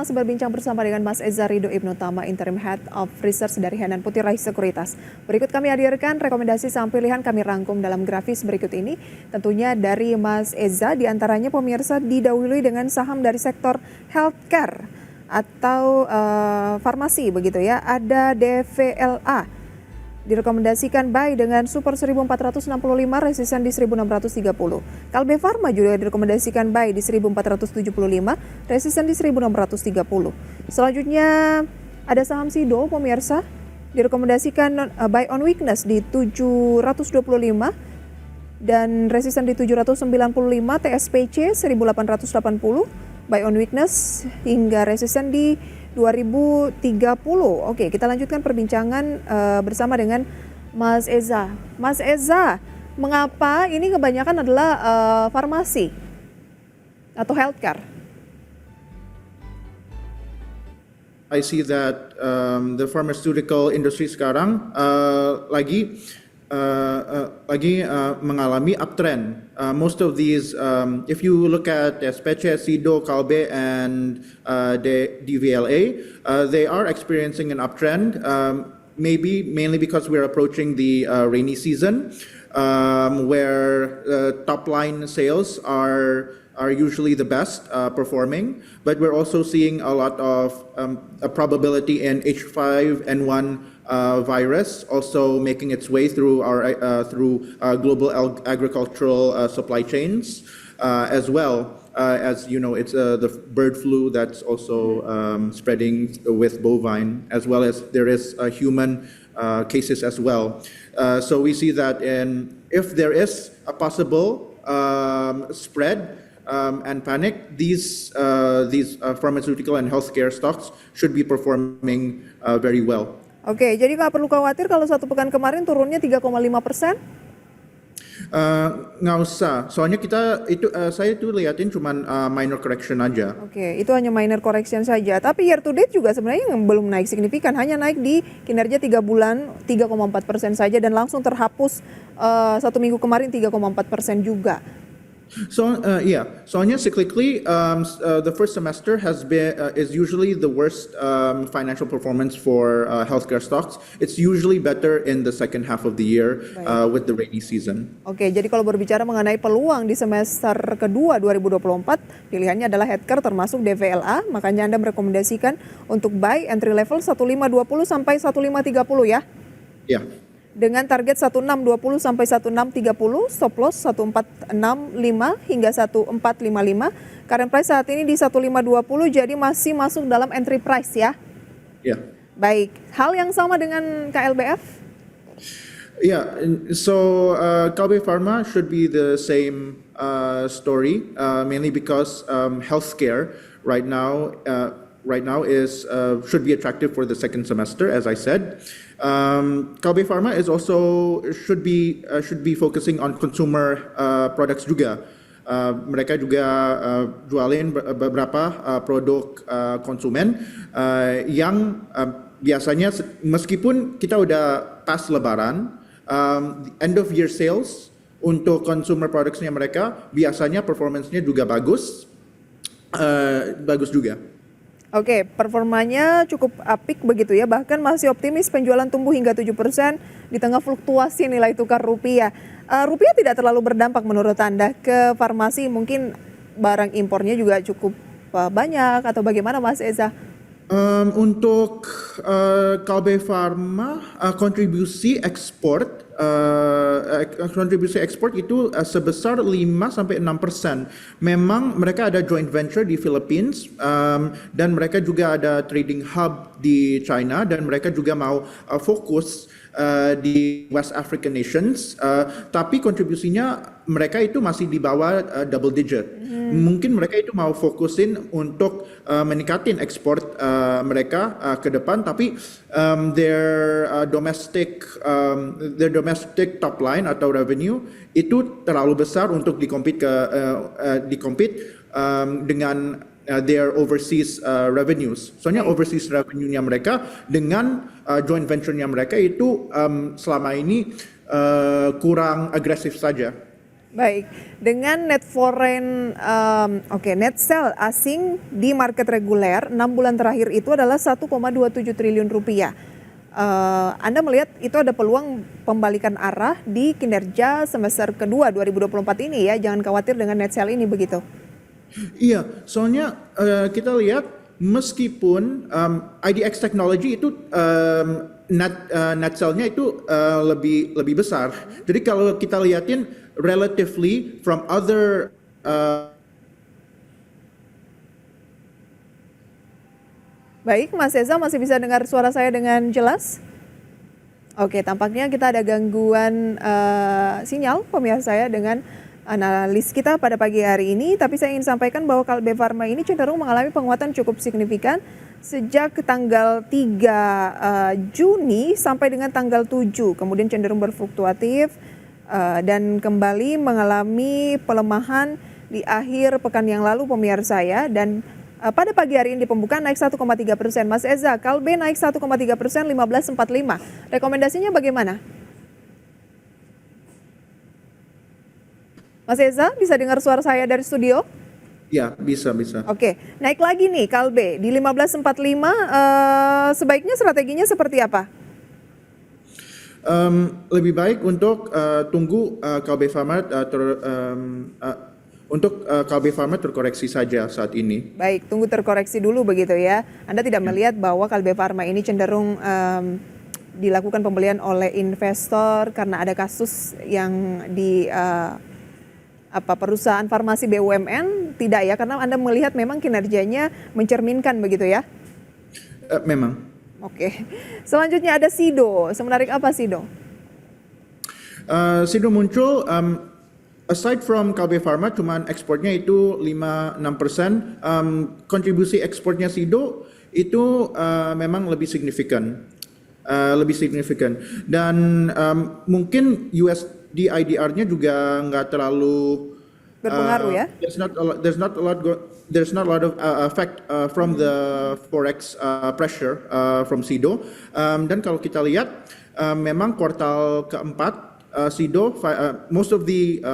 masih berbincang bersama dengan Mas Eza Ridho Ibnu Tama, Interim Head of Research dari Henan Putih Rais Sekuritas. Berikut kami hadirkan rekomendasi saham pilihan kami rangkum dalam grafis berikut ini. Tentunya dari Mas Eza, diantaranya pemirsa didahului dengan saham dari sektor healthcare atau farmasi begitu ya. Ada DVLA. Direkomendasikan buy dengan super 1465, resisten di 1630. Kalbe Farma juga direkomendasikan buy di 1475, resisten di 1630. Selanjutnya ada saham Sido pemirsa, direkomendasikan buy on weakness di 725 dan resisten di 795, TSPC 1880, buy on weakness hingga resisten di 2030. Oke, kita lanjutkan perbincangan bersama dengan Mas Eza. Mas Eza, mengapa ini kebanyakan adalah farmasi atau healthcare? I see that the pharmaceutical industry sekarang lagi mengalami uptrend. Most of these, if you look at SPC, Sido, Kalbe, and the DVLA, they are experiencing an uptrend. Maybe mainly because we're approaching the rainy season, where top line sales are usually the best performing, but we're also seeing a lot of a probability in H5N1 virus also making its way through our global agricultural supply chains, as well as it's the bird flu that's also spreading with bovine, as well as there is human cases as well. So we see that if there is a possible spread and panic, these pharmaceutical and healthcare stocks should be performing very well. Oke, jadi nggak perlu khawatir kalau satu pekan kemarin turunnya 3,5%? Nggak usah, soalnya saya tuh liatin cuman minor correction aja. Oke, itu hanya minor correction saja. Tapi year to date juga sebenarnya belum naik signifikan, hanya naik di kinerja 3 bulan 3,4% saja dan langsung terhapus satu minggu kemarin 3,4% juga. So soalnya cyclically, the first semester is usually the worst financial performance for healthcare stocks. It's usually better in the second half of the year with the rainy season. Oke, jadi kalau berbicara mengenai peluang di semester kedua 2024, pilihannya adalah healthcare termasuk DVLA, makanya Anda merekomendasikan untuk buy entry level 1520 sampai 1530 ya? Ya. Dengan target 1620 sampai 1630, stop loss 1465 hingga 1455. Current price saat ini di 1520, jadi masih masuk dalam entry price ya? Ya. Baik, hal yang sama dengan KLBF? Yeah, so Kalbe Pharma should be the same story, mainly because healthcare right now is should be attractive for the second semester, as I said. Kalbe Pharma is also should be focusing on consumer products juga. Mereka juga jualin beberapa produk konsumen yang biasanya meskipun kita udah pas Lebaran, end of year sales untuk consumer productsnya mereka biasanya performance-nya juga bagus juga. Oke, performanya cukup apik begitu ya, bahkan masih optimis penjualan tumbuh hingga 7% di tengah fluktuasi nilai tukar rupiah. Rupiah tidak terlalu berdampak menurut Anda ke farmasi, mungkin barang impornya juga cukup banyak atau bagaimana Mas Eza? Untuk Kalbe Pharma, kontribusi ekspor itu sebesar 5-6%. Memang mereka ada joint venture di Philippines, dan mereka juga ada trading hub di China, dan mereka juga mau fokus di West African nations, tapi kontribusinya mereka itu masih di bawah double digit. Mungkin mereka itu mau fokusin untuk meningkatin ekspor mereka ke depan, tapi their domestic top line atau revenue itu terlalu besar untuk dikompet dengan their overseas revenues. Soalnya overseas revenue-nya mereka dengan joint venture-nya mereka itu selama ini kurang agresif saja. Baik, dengan net foreign, net sell asing di market reguler 6 bulan terakhir itu adalah 1,27 triliun rupiah. Anda melihat itu ada peluang pembalikan arah di kinerja semester kedua 2024 ini ya, jangan khawatir dengan net sell ini begitu. Iya, soalnya kita lihat meskipun IDX Technology itu net sell-nya itu lebih besar. Jadi kalau kita lihatin relatively from other Baik, Mas Eza masih bisa dengar suara saya dengan jelas? Oke, tampaknya kita ada gangguan sinyal pemirsa saya dengan analis kita pada pagi hari ini. Tapi saya ingin sampaikan bahwa Kalbe Farma ini cenderung mengalami penguatan cukup signifikan sejak tanggal 3 Juni sampai dengan tanggal 7. Kemudian cenderung berfluktuatif dan kembali mengalami pelemahan di akhir pekan yang lalu pemirsa saya. Dan pada pagi hari ini di pembukaan naik 1,3%. Mas Eza, Kalbe naik 1,3%, 15.45. Rekomendasinya bagaimana? Mas Eza, bisa dengar suara saya dari studio? ya bisa. Oke, naik lagi nih Kalbe di 15.45. Sebaiknya strateginya seperti apa? Lebih baik untuk tunggu Kalbe Farma untuk Kalbe Farma terkoreksi saja saat ini. Baik, tunggu terkoreksi dulu begitu ya. Anda tidak melihat bahwa Kalbe Farma ini cenderung dilakukan pembelian oleh investor karena ada kasus yang di perusahaan farmasi BUMN? Tidak ya, karena Anda melihat memang kinerjanya mencerminkan begitu ya? Memang. Oke. Selanjutnya ada Sido. Semenarik apa Sido? Sido muncul aside from Kalbe Farma, cuman ekspornya itu 5-6%. Kontribusi ekspornya Sido itu memang lebih signifikan. Dan mungkin USD IDR-nya juga nggak terlalu Berpengaruh ya? There's not a lot of effect from the forex pressure from Sido. Dan kalau kita lihat memang kuartal keempat Sido most of the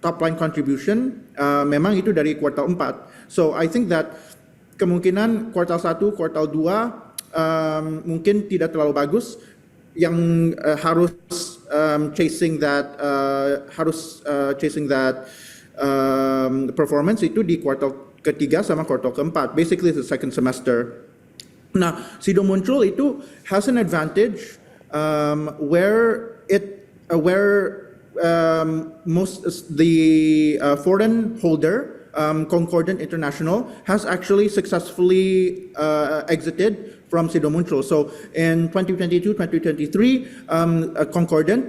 top line contribution memang itu dari kuartal 4. So I think that kemungkinan kuartal 1, kuartal 2 mungkin tidak terlalu bagus. Yang harus chasing that performance itu di kuartal ketiga sama kuartal keempat. Basically the second semester. Nah, Sido muncul itu has an advantage where most the foreign holder Concordant International has actually successfully exited from Sido muncul. So in 2022-2023, Concordant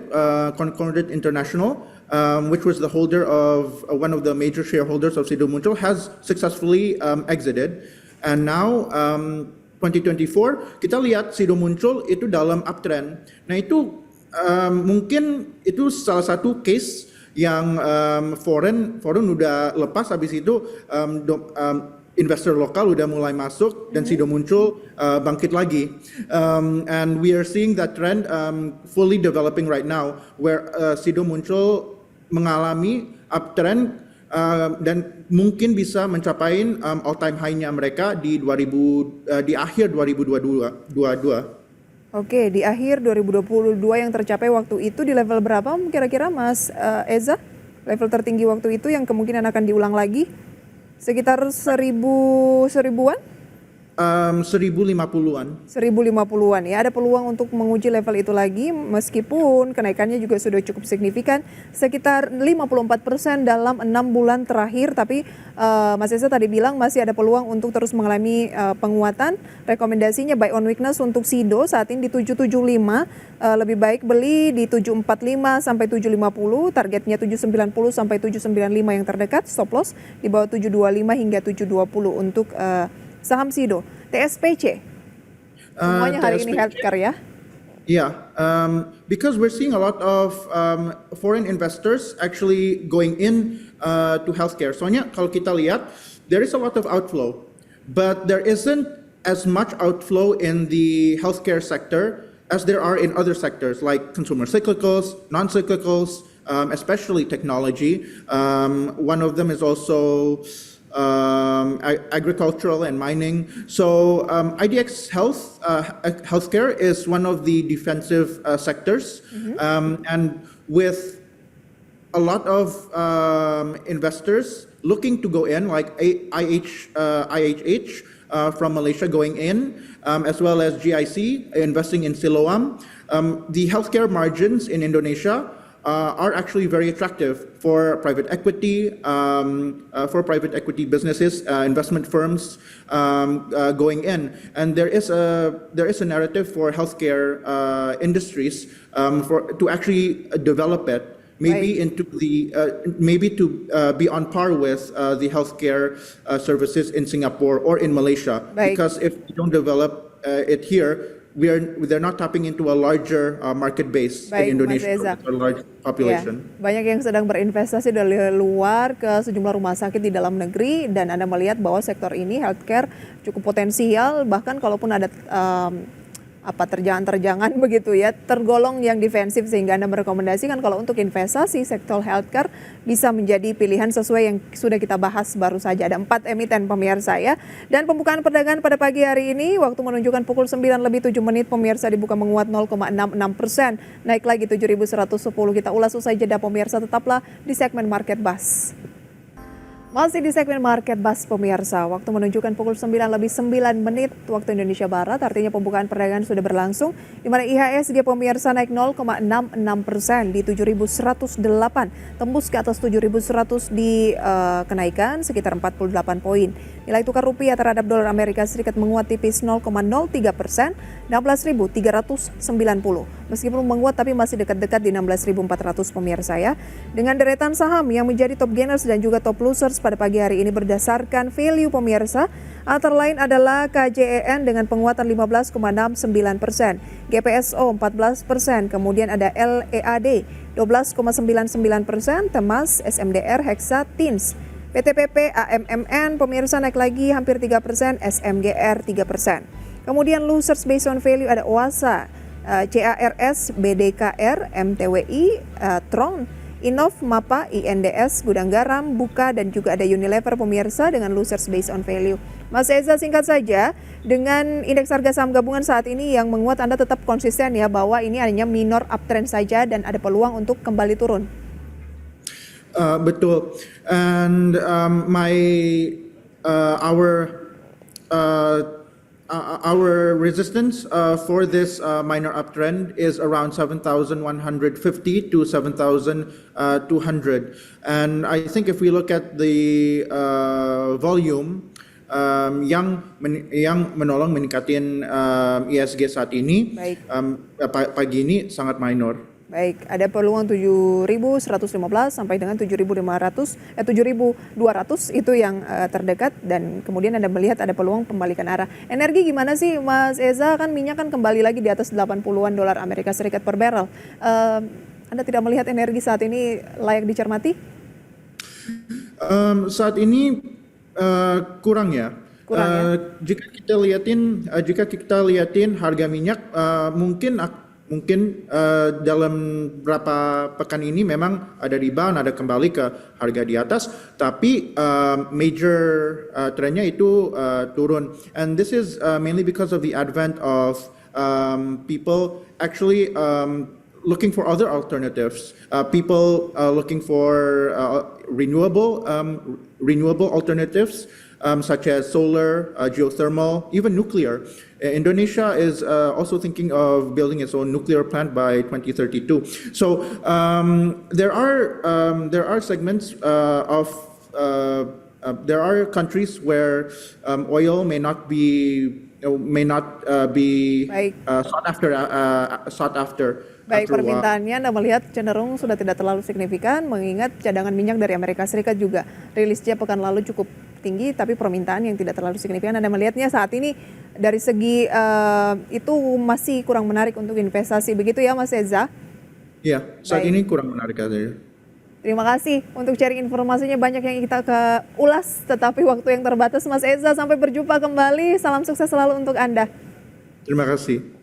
International, which was the holder of one of the major shareholders of Sido muncul, has successfully exited. And now 2024 kita lihat Sido muncul itu dalam uptrend. Nah itu mungkin itu salah satu case yang foreign udah lepas, habis itu investor lokal udah mulai masuk dan Sido muncul bangkit lagi. And we are seeing that trend fully developing right now, where Sido muncul mengalami uptrend dan mungkin bisa mencapai all time high-nya mereka di akhir 2022. Oke, di akhir 2022 yang tercapai waktu itu di level berapa kira-kira Mas Eza? Level tertinggi waktu itu yang kemungkinan akan diulang lagi? Sekitar 1000-an? 1050-an. 1050-an ya, ada peluang untuk menguji level itu lagi meskipun kenaikannya juga sudah cukup signifikan sekitar 54% dalam 6 bulan terakhir. Tapi Mas Eza tadi bilang masih ada peluang untuk terus mengalami penguatan. Rekomendasinya buy on weakness untuk Sido saat ini di 775, lebih baik beli di 745 sampai 750, targetnya 790 sampai 795 yang terdekat, stop loss di bawah 725 hingga 720 untuk saham Sido. TSPC, semuanya hari ini healthcare ya? Yeah, because we're seeing a lot of foreign investors actually going in to healthcare. Soalnya kalau kita lihat, there is a lot of outflow, but there isn't as much outflow in the healthcare sector as there are in other sectors like consumer cyclicals, non-cyclicals, especially technology. One of them is also agricultural and mining. So IDX healthcare is one of the defensive sectors, and with a lot of investors looking to go in, like IHH from Malaysia going in, as well as GIC investing in Siloam. The healthcare margins in Indonesia are actually very attractive for private equity, businesses, investment firms going in, and there is a narrative for healthcare industries to actually develop it. Maybe into the maybe to be on par with the healthcare services in Singapore or in Malaysia. Because if we don't develop it here, they're not tapping into a larger market base in Indonesia, a large population. Ya, banyak yang sedang berinvestasi dari luar ke sejumlah rumah sakit di dalam negeri, dan Anda melihat bahwa sektor ini healthcare cukup potensial, bahkan kalaupun ada terjangan-terjangan begitu ya, tergolong yang defensif, sehingga Anda merekomendasikan kalau untuk investasi sektor healthcare bisa menjadi pilihan sesuai yang sudah kita bahas baru saja. Ada 4 emiten pemirsa ya. Dan pembukaan perdagangan pada pagi hari ini, waktu menunjukkan pukul 9:07 pemirsa, dibuka menguat 0,66%, naik lagi 7.110. Kita ulas usai jeda pemirsa, tetaplah di segmen Market Buzz. Masih di segmen Market Buzz pemirsa, waktu menunjukkan pukul 9:09 waktu Indonesia Barat, artinya pembukaan perdagangan sudah berlangsung, di mana IHSG pemirsa naik 0,66% di 7.108, tembus ke atas 7.100 di kenaikan sekitar 48 poin. Nilai tukar rupiah terhadap dolar Amerika Serikat menguat tipis 0,03%, 16.390. Meskipun menguat tapi masih dekat-dekat di 16.400 pemirsa ya. Dengan deretan saham yang menjadi top gainers dan juga top losers pada pagi hari ini berdasarkan value pemirsa, antara lain adalah KJEN dengan penguatan 15,69%, GPSO 14%, kemudian ada LEAD 12,99%, Temas, SMDR, Hexa, Tins, PTPP, AMMN pemirsa naik lagi hampir 3%, SMGR 3%. Kemudian losers based on value ada OASA, CARS, BDKR, MTWI, Tron, Innov, MAPA, INDS, Gudang Garam, Buka, dan juga ada Unilever pemirsa dengan losers based on value. Mas Eza, singkat saja, dengan indeks harga saham gabungan saat ini yang menguat, Anda tetap konsisten ya bahwa ini hanya minor uptrend saja dan ada peluang untuk kembali turun? Betul. And our resistance for this minor uptrend is around 7,150 to 7,200. And I think if we look at the volume yang menolong meningkatin ISG saat ini, pagi ini sangat minor. Baik, ada peluang 7.115 sampai dengan 7.200 itu yang terdekat, dan kemudian Anda melihat ada peluang pembalikan arah. Energi gimana sih Mas Eza? Kan minyak kan kembali lagi di atas 80-an dolar Amerika Serikat per barrel. Anda tidak melihat energi saat ini layak dicermati? Saat ini kurang ya. Jika kita lihatin harga minyak mungkin dalam beberapa pekan ini memang ada rebound, ada kembali ke harga di atas, tapi major trennya itu turun. And this is mainly because of the advent of people actually looking for other alternatives. People looking for renewable alternatives, such as solar, geothermal, even nuclear. Indonesia is also thinking of building its own nuclear plant by 2032. So there are segments there are countries where oil may not be sought after. Baik, permintaannya Anda melihat cenderung sudah tidak terlalu signifikan, mengingat cadangan minyak dari Amerika Serikat juga rilisnya pekan lalu cukup tinggi, tapi permintaan yang tidak terlalu signifikan. Anda melihatnya saat ini dari segi itu masih kurang menarik untuk investasi, begitu ya Mas Eza? Iya, saat ini kurang menarik aja. Terima kasih untuk sharing informasinya, banyak yang kita ulas, tetapi waktu yang terbatas Mas Eza. Sampai berjumpa kembali, salam sukses selalu untuk Anda. Terima kasih.